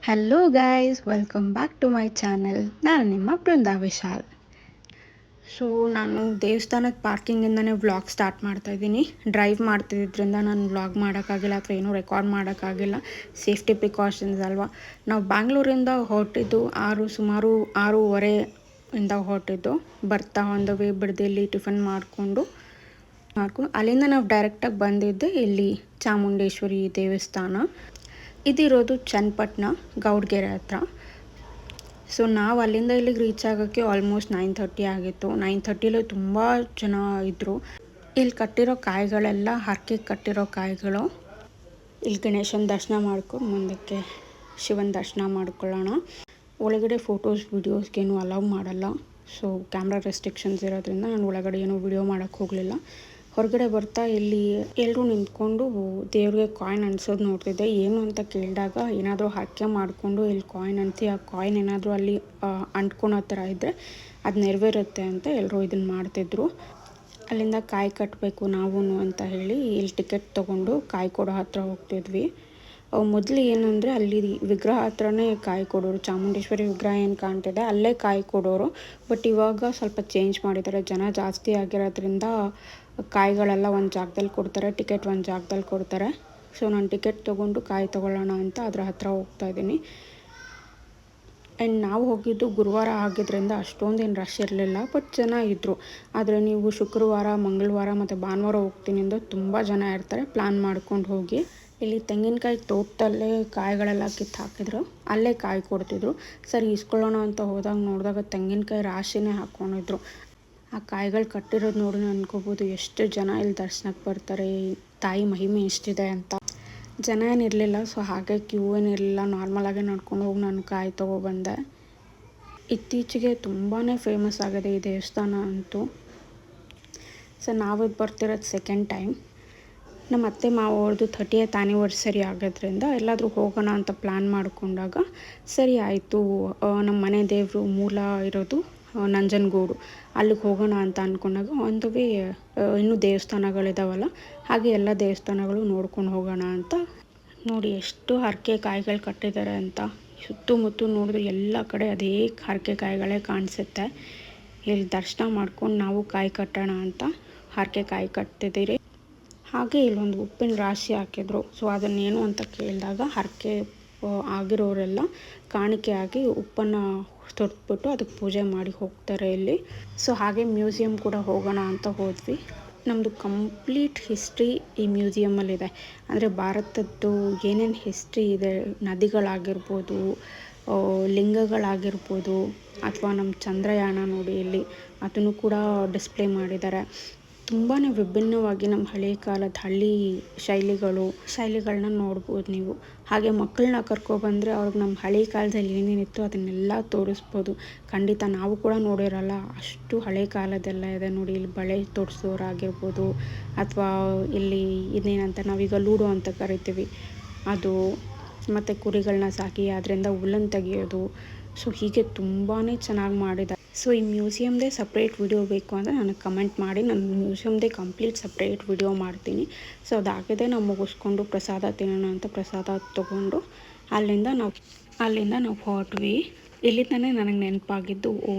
Hello guys, welcome back to my channel. ನಾನು ನಿಮ್ಮ Brinda Vishal. So ನಾನು ದೇವಸ್ಥಾನದ ಪಾರ್ಕಿಂಗಿಂದನೇ ವ್ಲಾಗ್ ಸ್ಟಾರ್ಟ್ ಮಾಡ್ತಾಯಿದ್ದೀನಿ. ಡ್ರೈವ್ ಮಾಡ್ತಿದ್ದರಿಂದ ನಾನು ವ್ಲಾಗ್ ಮಾಡೋಕ್ಕಾಗಿಲ್ಲ ಅಥವಾ ಏನೂ ರೆಕಾರ್ಡ್ ಮಾಡೋಕ್ಕಾಗಿಲ್ಲ. ಸೇಫ್ಟಿ ಪ್ರಿಕಾಷನ್ಸ್ ಅಲ್ವಾ. ನಾವು ಬ್ಯಾಂಗ್ಳೂರಿಂದ ಹೊರಟಿದ್ದು ಸುಮಾರು 6:30 ಇಂದ ಹೊರಟಿದ್ದು. ಬರ್ತಾ ಆನ್ ದ ವೇ ಬಿಡದಿಯಲ್ಲಿ ಟಿಫನ್ ಮಾಡಿಕೊಂಡು ಅಲ್ಲಿಂದ ನಾವು ಡೈರೆಕ್ಟಾಗಿ ಬಂದಿದ್ದೆ ಇಲ್ಲಿ ಚಾಮುಂಡೇಶ್ವರಿ ದೇವಸ್ಥಾನ. ಇದಿರೋದು ಚನ್ನಪಟ್ಟಣ ಗೌಡ್ಗೆರೆ ಹತ್ರ. ಸೊ ನಾವು ಅಲ್ಲಿಂದ ಇಲ್ಲಿಗೆ ರೀಚ್ ಆಗೋಕ್ಕೆ ಆಲ್ಮೋಸ್ಟ್ 9:30 ಆಗಿತ್ತು. 9:30 ತುಂಬ ಜನ ಇದ್ದರು. ಇಲ್ಲಿ ಕಟ್ಟಿರೋ ಕಾಯಿಗಳೆಲ್ಲ ಹರಕೆಗೆ ಕಟ್ಟಿರೋ ಕಾಯಿಗಳು. ಇಲ್ಲಿ ಗಣೇಶನ ದರ್ಶನ ಮಾಡ್ಕೊಂಡು ಮುಂದಕ್ಕೆ ಶಿವನ ದರ್ಶನ ಮಾಡ್ಕೊಳ್ಳೋಣ. ಒಳಗಡೆ ಫೋಟೋಸ್ ವಿಡಿಯೋಸ್ಗೇನು ಅಲೌ ಮಾಡಲ್ಲ. ಸೊ ಕ್ಯಾಮ್ರಾ ರೆಸ್ಟ್ರಿಕ್ಷನ್ಸ್ ಇರೋದ್ರಿಂದ ನಾನು ಒಳಗಡೆ ಏನೂ ವಿಡಿಯೋ ಮಾಡೋಕ್ಕೆ ಹೋಗಲಿಲ್ಲ. ಹೊರಗಡೆ ಬರ್ತಾ ಇಲ್ಲಿ ಎಲ್ಲರೂ ನಿಂತ್ಕೊಂಡು ದೇವ್ರಿಗೆ ಕಾಯಿನ್ ಅನ್ಸೋದು ನೋಡ್ತಿದ್ದೆ. ಏನು ಅಂತ ಕೇಳಿದಾಗ ಏನಾದರೂ ಹರಕೆ ಮಾಡಿಕೊಂಡು ಇಲ್ಲಿ ಕಾಯಿನ್ ಅಂತಿ, ಆ ಕಾಯಿನ್ ಏನಾದರೂ ಅಲ್ಲಿ ಅಂಟ್ಕೊಳೋ ಥರ ಇದ್ದರೆ ಅದು ನೆರವೇರುತ್ತೆ ಅಂತ ಎಲ್ಲರೂ ಇದನ್ನು ಮಾಡ್ತಿದ್ರು. ಅಲ್ಲಿಂದ ಕಾಯಿ ಕಟ್ಟಬೇಕು ನಾವು ಅಂತ ಹೇಳಿ ಇಲ್ಲಿ ಟಿಕೆಟ್ ತೊಗೊಂಡು ಕಾಯಿ ಕೊಡೋ ಹತ್ರ ಹೋಗ್ತಿದ್ವಿ. ಮೊದಲು ಏನಂದರೆ ಅಲ್ಲಿ ವಿಗ್ರಹ ಹತ್ರನೇ ಕಾಯಿ ಕೊಡೋರು. ಚಾಮುಂಡೇಶ್ವರಿ ವಿಗ್ರಹ ಏನು ಕಾಣ್ತಿದೆ ಅಲ್ಲೇ ಕಾಯಿ ಕೊಡೋರು. ಬಟ್ ಇವಾಗ ಸ್ವಲ್ಪ ಚೇಂಜ್ ಮಾಡಿದ್ದಾರೆ. ಜನ ಜಾಸ್ತಿ ಆಗಿರೋದ್ರಿಂದ ಕಾಯಿಗಳೆಲ್ಲ ಒಂದು ಜಾಗದಲ್ಲಿ ಕೊಡ್ತಾರೆ, ಟಿಕೆಟ್ ಒಂದು ಜಾಗದಲ್ಲಿ ಕೊಡ್ತಾರೆ. ಸೊ ನಾನು ಟಿಕೆಟ್ ತೊಗೊಂಡು ಕಾಯಿ ತೊಗೊಳ್ಳೋಣ ಅಂತ ಅದರ ಹತ್ರ ಹೋಗ್ತಾಯಿದ್ದೀನಿ. ಆ್ಯಂಡ್ ನಾವು ಹೋಗಿದ್ದು ಗುರುವಾರ ಆಗಿದ್ದರಿಂದ ಅಷ್ಟೊಂದೇನು ರಶ್ ಇರಲಿಲ್ಲ, ಬಟ್ ಜನ ಇದ್ದರು. ಆದರೆ ನೀವು ಶುಕ್ರವಾರ, ಮಂಗಳವಾರ ಮತ್ತು ಭಾನುವಾರ ಹೋಗ್ತೀನಿ ಅಂದರೆ ತುಂಬ ಜನ ಇರ್ತಾರೆ. ಪ್ಲ್ಯಾನ್ ಮಾಡ್ಕೊಂಡು ಹೋಗಿ. ಇಲ್ಲಿ ತೆಂಗಿನಕಾಯಿ ತೋಟದಲ್ಲೇ ಕಾಯಿಗಳೆಲ್ಲ ಕಿತ್ತು ಹಾಕಿದ್ರು, ಅಲ್ಲೇ ಕಾಯಿ ಕೊಡ್ತಿದ್ರು. ಸರಿ ಇಸ್ಕೊಳ್ಳೋಣ ಅಂತ ನೋಡಿದಾಗ ತೆಂಗಿನಕಾಯಿ ರಾಶಿನೇ ಹಾಕ್ಕೊಂಡಿದ್ರು. ಆ ಕಾಯಿಗಳು ಕಟ್ಟಿರೋದು ನೋಡಿ ಅನ್ಕೋಬೋದು ಎಷ್ಟು ಜನ ಇಲ್ಲಿ ದರ್ಶನಕ್ಕೆ ಬರ್ತಾರೆ, ತಾಯಿ ಮಹಿಮೆ ಎಷ್ಟಿದೆ ಅಂತ. ಜನ ಏನಿರಲಿಲ್ಲ, ಸೊ ಹಾಗೆ ಕ್ಯೂ ಏನಿರಲಿಲ್ಲ. ನಾರ್ಮಲಾಗೆ ನಡ್ಕೊಂಡು ಹೋಗಿ ನಾನು ಕಾಯಿ ತೊಗೊಬಂದೆ. ಇತ್ತೀಚೆಗೆ ತುಂಬಾ ಫೇಮಸ್ ಆಗಿದೆ ಈ ದೇವಸ್ಥಾನ ಅಂತೂ. ಸೊ ನಾವು ಬರ್ತಿರೋದು ಸೆಕೆಂಡ್ ಟೈಮ್. ನಮ್ಮ ಅತ್ತೆ ಮಾವವ್ರದ್ದು 30th ಆ್ಯನಿವರ್ಸರಿ ಆಗೋದ್ರಿಂದ ಎಲ್ಲಾದರೂ ಹೋಗೋಣ ಅಂತ ಪ್ಲ್ಯಾನ್ ಮಾಡಿಕೊಂಡಾಗ ಸರಿ ಆಯಿತು. ನಮ್ಮ ಮನೆ ದೇವರು ಮೂಲ ಇರೋದು ನಂಜನಗೂಡು, ಅಲ್ಲಿಗೆ ಹೋಗೋಣ ಅಂತ ಅಂದ್ಕೊಂಡಾಗ ಆನ್ ದ ವೇ ಇನ್ನೂ ದೇವಸ್ಥಾನಗಳಿದಾವಲ್ಲ, ಹಾಗೆ ಎಲ್ಲ ದೇವಸ್ಥಾನಗಳು ನೋಡ್ಕೊಂಡು ಹೋಗೋಣ ಅಂತ. ನೋಡಿ ಎಷ್ಟು ಹರಕೆ ಕಾಯಿಗಳು ಕಟ್ಟಿದ್ದಾರೆ ಅಂತ. ಸುತ್ತಮುತ್ತ ನೋಡಿದ್ರೆ ಎಲ್ಲ ಕಡೆ ಅದೇ ಹರಕೆ ಕಾಯಿಗಳೇ ಕಾಣಿಸುತ್ತೆ. ಇಲ್ಲಿ ದರ್ಶನ ಮಾಡ್ಕೊಂಡು ನಾವು ಕಾಯಿ ಕಟ್ಟೋಣ ಅಂತ ಹರಕೆ ಕಾಯಿ ಕಟ್ತಿದ್ದೀರಿ. ಹಾಗೆ ಇಲ್ಲೊಂದು ಉಪ್ಪಿನ ರಾಶಿ ಹಾಕಿದ್ರು. ಸೊ ಅದನ್ನೇನು ಅಂತ ಕೇಳಿದಾಗ ಹರಕೆ ಆಗಿರೋರೆಲ್ಲ ಕಾಣಿಕೆ ಆಗಿ ಉಪ್ಪನ್ನು ತೊಟ್ಬಿಟ್ಟು ಅದಕ್ಕೆ ಪೂಜೆ ಮಾಡಿ ಹೋಗ್ತಾರೆ ಇಲ್ಲಿ. ಸೊ ಹಾಗೆ ಮ್ಯೂಸಿಯಂ ಕೂಡ ಹೋಗೋಣ ಅಂತ ಹೋದ್ವಿ. ನಮ್ಮದು ಕಂಪ್ಲೀಟ್ ಹಿಸ್ಟ್ರಿ ಈ ಮ್ಯೂಸಿಯಮಲ್ಲಿದೆ. ಅಂದರೆ ಭಾರತದ್ದು ಏನೇನು ಹಿಸ್ಟ್ರಿ ಇದೆ, ನದಿಗಳಾಗಿರ್ಬೋದು, ಲಿಂಗಗಳಾಗಿರ್ಬೋದು, ಅಥವಾ ನಮ್ಮ ಚಂದ್ರಯಾನ ನೋಡಿ ಇಲ್ಲಿ ಅದನ್ನು ಕೂಡ ಡಿಸ್ಪ್ಲೇ ಮಾಡಿದ್ದಾರೆ. ತುಂಬಾ ವಿಭಿನ್ನವಾಗಿ ನಮ್ಮ ಹಳೆಯ ಕಾಲದ ಹಳ್ಳಿ ಶೈಲಿಗಳನ್ನ ನೋಡ್ಬೋದು ನೀವು. ಹಾಗೆ ಮಕ್ಕಳನ್ನ ಕರ್ಕೊಬಂದರೆ ಅವ್ರಿಗೆ ನಮ್ಮ ಹಳೆಯ ಕಾಲದಲ್ಲಿ ಏನೇನಿತ್ತು ಅದನ್ನೆಲ್ಲ ತೋರಿಸ್ಬೋದು. ಖಂಡಿತ ನಾವು ಕೂಡ ನೋಡಿರಲ್ಲ, ಅಷ್ಟು ಹಳೆಯ ಕಾಲದೆಲ್ಲ ಇದೆ ನೋಡಿ. ಇಲ್ಲಿ ಬಳೆ ತೊಡಿಸೋರಾಗಿರ್ಬೋದು, ಅಥವಾ ಇಲ್ಲಿ ಇನ್ನೇನಂತ ನಾವೀಗ ಲೂಡೋ ಅಂತ ಕರಿತೀವಿ ಅದು, ಮತ್ತು ಕುರಿಗಳನ್ನ ಸಾಕಿ ಅದರಿಂದ ಉಲ್ಲನ್ ತೆಗೆಯೋದು. ಸೊ ಹೀಗೆ ತುಂಬಾ ಚೆನ್ನಾಗಿ ಮಾಡಿದ್ದಾರೆ. ಸೊ ಈ ಮ್ಯೂಸಿಯಮ್ದೇ ಸಪ್ರೇಟ್ ವಿಡಿಯೋ ಬೇಕು ಅಂದರೆ ನನಗೆ ಕಮೆಂಟ್ ಮಾಡಿ, ನಾನು ಮ್ಯೂಸಿಯಮ್ದೇ ಕಂಪ್ಲೀಟ್ ಸಪ್ರೇಟ್ ವಿಡಿಯೋ ಮಾಡ್ತೀನಿ. ಸೊ ಅದಾಗಿದೆ. ನಾವು ಮುಗಿಸ್ಕೊಂಡು ಪ್ರಸಾದ ತಿನ್ನೋಣ ಅಂತ ಪ್ರಸಾದ ತೊಗೊಂಡು ಅಲ್ಲಿಂದ ನಾವು ಹೊರಟ್ವಿ. ಇಲ್ಲಿಂದನೇ ನನಗೆ ನೆನಪಾಗಿದ್ದು,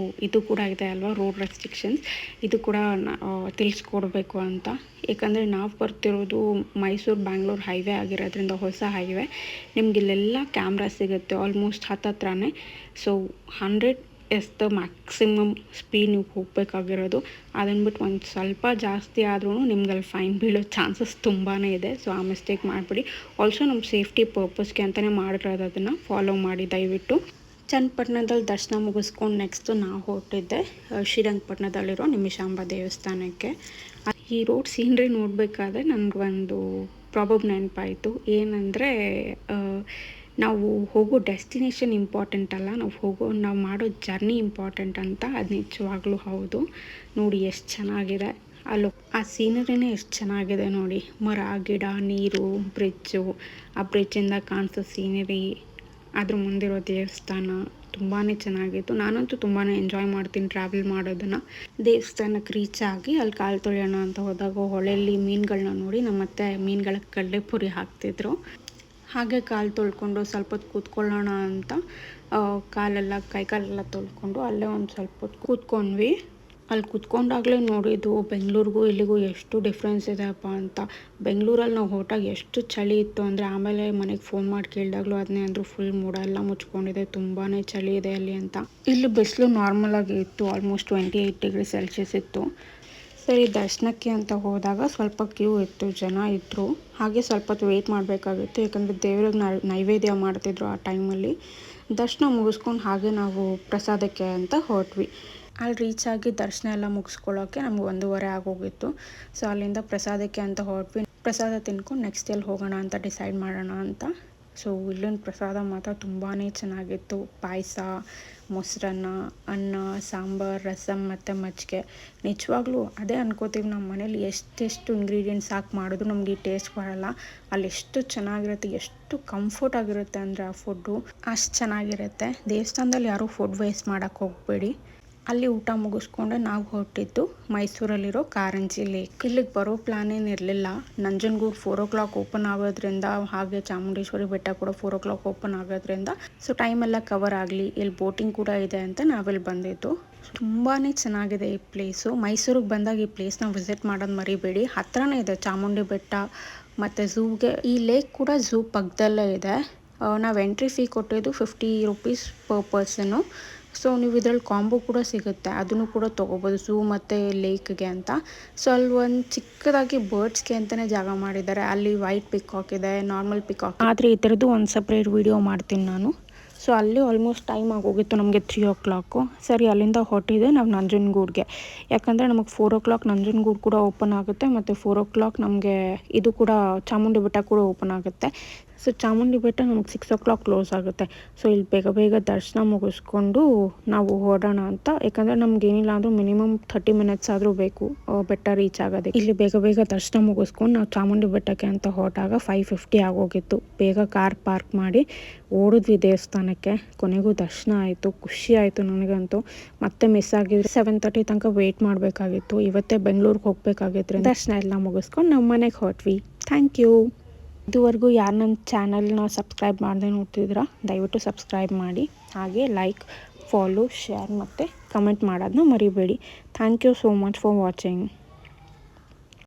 ಇದು ಕೂಡ ಇದೆ ಅಲ್ವಾ ರೋಡ್ ರೆಸ್ಟ್ರಿಕ್ಷನ್ಸ್, ಇದು ಕೂಡ ತಿಳಿಸ್ಕೊಡ್ಬೇಕು ಅಂತ. ಏಕೆಂದರೆ ನಾವು ಬರ್ತಿರೋದು ಮೈಸೂರು ಬ್ಯಾಂಗ್ಳೂರು ಹೈವೇ ಆಗಿರೋದ್ರಿಂದ, ಹೊಸ ಹೈವೇ. ನಿಮ್ಗೆ ಇಲ್ಲೆಲ್ಲ ಕ್ಯಾಮ್ರಾ ಸಿಗುತ್ತೆ ಆಲ್ಮೋಸ್ಟ್ ಹತ್ತತ್ರನೇ. So 100 is the maximum speed ನೀವು ಹೋಗಬೇಕಾಗಿರೋದು. ಅದನ್ನು ಬಿಟ್ಟು ಒಂದು ಸ್ವಲ್ಪ ಜಾಸ್ತಿ ಆದ್ರೂ ನಿಮ್ಗೆ ಅಲ್ಲಿ ಫೈನ್ ಬೀಳೋ ಚಾನ್ಸಸ್ ತುಂಬಾ ಇದೆ. ಸೊ ಆ ಮಿಸ್ಟೇಕ್ ಮಾಡಿಬಿಡಿ. ಆಲ್ಸೋ ನಮ್ಮ ಸೇಫ್ಟಿ ಪರ್ಪಸ್ಗೆ ಅಂತಲೇ ಮಾಡಿರೋದು, ಅದನ್ನು ಫಾಲೋ ಮಾಡಿ ದಯವಿಟ್ಟು. ಚನ್ನಪಟ್ಟಣದಲ್ಲಿ ದರ್ಶನ ಮುಗಿಸ್ಕೊಂಡು ನೆಕ್ಸ್ಟು ನಾವು ಹೊರಟಿದ್ದೆ ಶ್ರೀರಂಗಪಟ್ಟಣದಲ್ಲಿರೋ ನಿಮಿಷಾಂಬ ದೇವಸ್ಥಾನಕ್ಕೆ. ಈ ರೋಡ್ ಸೀನ್ರಿ ನೋಡಬೇಕಾದ್ರೆ ನನಗೊಂದು ಪ್ರಾಬ್ಲಮ್ ನೆನಪಾಯಿತು. ಏನಂದರೆ ನಾವು ಹೋಗೋ ಡೆಸ್ಟಿನೇಷನ್ ಇಂಪಾರ್ಟೆಂಟ್ ಅಲ್ಲ, ನಾವು ಮಾಡೋ ಜರ್ನಿ ಇಂಪಾರ್ಟೆಂಟ್ ಅಂತ. ಅದು ನಿಜವಾಗ್ಲೂ ಹೌದು. ನೋಡಿ ಎಷ್ಟು ಚೆನ್ನಾಗಿದೆ ಆ ಸೀನರಿನೇ ಎಷ್ಟು ಚೆನ್ನಾಗಿದೆ ನೋಡಿ. ಮರ, ಗಿಡ, ನೀರು, ಬ್ರಿಡ್ಜು, ಆ ಬ್ರಿಡ್ಜಿಂದ ಕಾಣಿಸೋ ಸೀನರಿ, ಅದ್ರ ಮುಂದಿರೋ ದೇವಸ್ಥಾನ ತುಂಬಾ ಚೆನ್ನಾಗಿತ್ತು. ನಾನಂತೂ ತುಂಬಾ ಎಂಜಾಯ್ ಮಾಡ್ತೀನಿ ಟ್ರಾವೆಲ್ ಮಾಡೋದನ್ನು. ದೇವಸ್ಥಾನಕ್ಕೆ ರೀಚ್ ಆಗಿ ಅಲ್ಲಿ ಕಾಲು ತೊಳೆಯೋಣ ಅಂತ ಹೋದಾಗ ಹೊಳೆಯಲ್ಲಿ ಮೀನುಗಳನ್ನ ನೋಡಿ ನಮ್ಮತ್ತೆ ಮೀನುಗಳ ಕಡಲೆ ಪುರಿ ಹಾಕ್ತಿದ್ರು. ಹಾಗೆ ಕಾಲು ತೊಳ್ಕೊಂಡು ಸ್ವಲ್ಪ ಹೊತ್ತು ಕೂತ್ಕೊಳ್ಳೋಣ ಅಂತ ಕಾಲೆಲ್ಲ ಕೈಕಾಲೆಲ್ಲ ತೊಳ್ಕೊಂಡು ಅಲ್ಲೇ ಒಂದು ಸ್ವಲ್ಪ ಹೊತ್ತು ಕೂತ್ಕೊಂಡ್ವಿ. ಅಲ್ಲಿ ಕೂತ್ಕೊಂಡಾಗಲೇ ನೋಡಿದ್ದು ಬೆಂಗಳೂರಿಗೂ ಇಲ್ಲಿಗೂ ಎಷ್ಟು ಡಿಫ್ರೆನ್ಸ್ ಇದೆಯಪ್ಪ ಅಂತ. ಬೆಂಗಳೂರಲ್ಲಿ ನಾವು ಹೊರಟಾಗ ಎಷ್ಟು ಚಳಿ ಇತ್ತು ಅಂದರೆ, ಆಮೇಲೆ ಮನೆಗೆ ಫೋನ್ ಮಾಡಿ ಕೇಳಿದಾಗಲೂ ಅದನ್ನೇ ಅಂದರು, ಫುಲ್ ಮೋಡ ಎಲ್ಲ ಮುಚ್ಕೊಂಡಿದೆ, ತುಂಬಾ ಚಳಿ ಇದೆ ಅಲ್ಲಿ ಅಂತ. ಇಲ್ಲಿ ಬಿಸಿಲು ನಾರ್ಮಲಾಗಿ ಇತ್ತು, ಆಲ್ಮೋಸ್ಟ್ 28 ಡಿಗ್ರಿ ಸೆಲ್ಸಿಯಸ್ ಇತ್ತು. ಸರಿ, ದರ್ಶನಕ್ಕೆ ಅಂತ ಹೋದಾಗ ಸ್ವಲ್ಪ ಕ್ಯೂ ಇತ್ತು, ಜನ ಇದ್ದರು. ಹಾಗೆ ಸ್ವಲ್ಪ ಹೊತ್ತು ವೆಯ್ಟ್ ಮಾಡಬೇಕಾಗಿತ್ತು, ಯಾಕಂದರೆ ದೇವ್ರಿಗೆ ನೈವೇದ್ಯ ಮಾಡ್ತಿದ್ರು ಆ ಟೈಮಲ್ಲಿ. ದರ್ಶನ ಮುಗಿಸ್ಕೊಂಡು ಹಾಗೆ ನಾವು ಪ್ರಸಾದಕ್ಕೆ ಅಂತ ಹೊರಟ್ವಿ. ಅಲ್ಲಿ ರೀಚ್ ಆಗಿ ದರ್ಶನ ಎಲ್ಲ ಮುಗಿಸ್ಕೊಳ್ಳೋಕ್ಕೆ ನಮ್ಗೆ 1:30 ಆಗೋಗಿತ್ತು. ಸೊ ಅಲ್ಲಿಂದ ಪ್ರಸಾದಕ್ಕೆ ಅಂತ ಹೊರಟ್ವಿ. ಪ್ರಸಾದ ತಿನ್ಕೊಂಡು ನೆಕ್ಸ್ಟ್ ಎಲ್ಲಿ ಹೋಗೋಣ ಅಂತ ಡಿಸೈಡ್ ಮಾಡೋಣ ಅಂತ. ಸೊ ಇಲ್ಲಿನ ಪ್ರಸಾದ ಮಾತ್ರ ತುಂಬಾ ಚೆನ್ನಾಗಿತ್ತು. ಪಾಯಸ, ಮೊಸರನ್ನ, ಅನ್ನ, ಸಾಂಬಾರು, ರಸಮ್ ಮತ್ತು ಮಜ್ಜಿಗೆ. ನಿಜವಾಗ್ಲೂ ಅದೇ ಅನ್ಕೋತೀವಿ, ನಮ್ಮ ಮನೇಲಿ ಎಷ್ಟೆಷ್ಟು ಇಂಗ್ರೀಡಿಯೆಂಟ್ಸ್ ಹಾಕಿ ಮಾಡಿದ್ರು ನಮಗೆ ಈ ಟೇಸ್ಟ್ ಬರೋಲ್ಲ. ಅಲ್ಲಿ ಎಷ್ಟು ಚೆನ್ನಾಗಿರುತ್ತೆ, ಎಷ್ಟು ಕಂಫರ್ಟ್ ಆಗಿರುತ್ತೆ ಅಂದರೆ ಆ ಫುಡ್ಡು ಅಷ್ಟು ಚೆನ್ನಾಗಿರುತ್ತೆ. ದೇವಸ್ಥಾನದಲ್ಲಿ ಯಾರೂ ಫುಡ್ ವೇಸ್ಟ್ ಮಾಡೋಕ್ಕೆ ಹೋಗಬೇಡಿ. ಅಲ್ಲಿ ಊಟ ಮುಗಿಸ್ಕೊಂಡೆ ನಾವು ಹೊರಟಿದ್ದು ಮೈಸೂರಲ್ಲಿರೋ ಕಾರಂಜಿ ಲೇಕ್. ಇಲ್ಲಿಗೆ ಬರೋ ಪ್ಲಾನ್ ಏನಿರಲಿಲ್ಲ. ನಂಜನಗೂಡು 4 o'clock ಓಪನ್ ಆಗೋದ್ರಿಂದ, ಹಾಗೆ ಚಾಮುಂಡೇಶ್ವರಿ ಬೆಟ್ಟ ಕೂಡ 4 o'clock ಓಪನ್ ಆಗೋದ್ರಿಂದ ಸೊ ಟೈಮೆಲ್ಲ ಕವರ್ ಆಗಲಿ, ಇಲ್ಲಿ ಬೋಟಿಂಗ್ ಕೂಡ ಇದೆ ಅಂತ ನಾವಿಲ್ಲಿ ಬಂದಿದ್ದು. ತುಂಬಾ ಚೆನ್ನಾಗಿದೆ ಈ ಪ್ಲೇಸು. ಮೈಸೂರಿಗೆ ಬಂದಾಗ ಈ ಪ್ಲೇಸ್ನ ವಿಸಿಟ್ ಮಾಡೋದು ಮರಿಬೇಡಿ. ಹತ್ರನೇ ಇದೆ ಚಾಮುಂಡಿ ಬೆಟ್ಟ ಮತ್ತು ಝೂಗೆ. ಈ ಲೇಕ್ ಕೂಡ ಝೂ ಪಕ್ಕದಲ್ಲೇ ಇದೆ. ನಾವು ಎಂಟ್ರಿ ಫೀ ಕೊಟ್ಟಿದ್ದು 50 rupees ಪರ್ ಪರ್ಸನ್ನು. ಸೊ ನೀವು ಇದರಲ್ಲಿ ಕಾಂಬೋ ಕೂಡ ಸಿಗುತ್ತೆ, ಅದನ್ನು ಕೂಡ ತೊಗೋಬೋದು ಝೂ ಮತ್ತು ಲೇಕ್ಗೆ ಅಂತ. ಸೊ ಅಲ್ಲಿ ಒಂದು ಚಿಕ್ಕದಾಗಿ ಬರ್ಡ್ಸ್ಗೆ ಅಂತಲೇ ಜಾಗ ಮಾಡಿದ್ದಾರೆ. ಅಲ್ಲಿ ವೈಟ್ ಪಿಕಾಕ್ ಇದೆ, ನಾರ್ಮಲ್ ಪಿಕಾಕ್. ಆದರೆ ಈ ಥರದ್ದು ಒಂದು ಸಪ್ರೇಟ್ ವೀಡಿಯೋ ಮಾಡ್ತೀನಿ ನಾನು. ಸೊ ಅಲ್ಲಿ ಆಲ್ಮೋಸ್ಟ್ ಟೈಮ್ ಆಗೋಗಿತ್ತು ನಮಗೆ 3 o'clock. ಸರಿ, ಅಲ್ಲಿಂದ ಹೊರಟಿದೆ ನಾವು ನಂಜನಗೂಡಿಗೆ. ಯಾಕಂದರೆ ನಮಗೆ 4 o'clock ನಂಜನಗೂಡು ಕೂಡ ಓಪನ್ ಆಗುತ್ತೆ, ಮತ್ತು 4 o'clock ನಮಗೆ ಇದು ಕೂಡ ಚಾಮುಂಡಿ ಬೆಟ್ಟ ಕೂಡ ಓಪನ್ ಆಗುತ್ತೆ. ಸೊ ಚಾಮುಂಡಿ ಬೆಟ್ಟ ನಮಗೆ 6 o'clock ಕ್ಲೋಸ್ ಆಗುತ್ತೆ. ಸೊ ಇಲ್ಲಿ ಬೇಗ ದರ್ಶನ ಮುಗಿಸ್ಕೊಂಡು ನಾವು ಹೊರಡೋಣ ಅಂತ. ಯಾಕಂದರೆ ನಮ್ಗೆ ಏನಿಲ್ಲ ಅಂದರೂ ಮಿನಿಮಮ್ 30 minutes ಆದರೂ ಬೇಕು ಬೆಟ್ಟ ರೀಚ್ ಆಗೋದಕ್ಕೆ. ಇಲ್ಲಿ ಬೇಗ ದರ್ಶನ ಮುಗಿಸ್ಕೊಂಡು ನಾವು ಚಾಮುಂಡಿ ಬೆಟ್ಟಕ್ಕೆ ಅಂತ ಹೊರಟಾಗ 5:50 ಆಗೋಗಿತ್ತು. ಬೇಗ ಕಾರ್ ಪಾರ್ಕ್ ಮಾಡಿ ಓಡಿದ್ವಿ ದೇವಸ್ಥಾನಕ್ಕೆ. ಕೊನೆಗೂ ದರ್ಶನ ಆಯಿತು, ಖುಷಿ ಆಯಿತು ನನಗಂತೂ. ಮತ್ತೆ ಮಿಸ್ ಆಗಿದ್ರೆ 7:30 ತನಕ ವೆಯ್ಟ್ ಮಾಡಬೇಕಾಗಿತ್ತು. ಇವತ್ತೇ ಬೆಂಗಳೂರಿಗೆ ಹೋಗಬೇಕಾಗಿದ್ರೆ ದರ್ಶನ ಎಲ್ಲ ಮುಗಿಸ್ಕೊಂಡು ನಮ್ಮ ಮನೆಗೆ ಹೊರಟ್ವಿ. Thank you. ಇದುವರೆಗೂ ಯಾರು ನನ್ನ ಚಾನಲ್ನ ಸಬ್ಸ್ಕ್ರೈಬ್ ಮಾಡದೆ ನೋಡ್ತಿದ್ದೀರಾ, ದಯವಿಟ್ಟು ಸಬ್ಸ್ಕ್ರೈಬ್ ಮಾಡಿ. ಹಾಗೆ ಲೈಕ್, ಫಾಲೋ, ಶೇರ್ ಮತ್ತು ಕಮೆಂಟ್ ಮಾಡೋದನ್ನ ಮರಿಬೇಡಿ. Thank you so much for watching.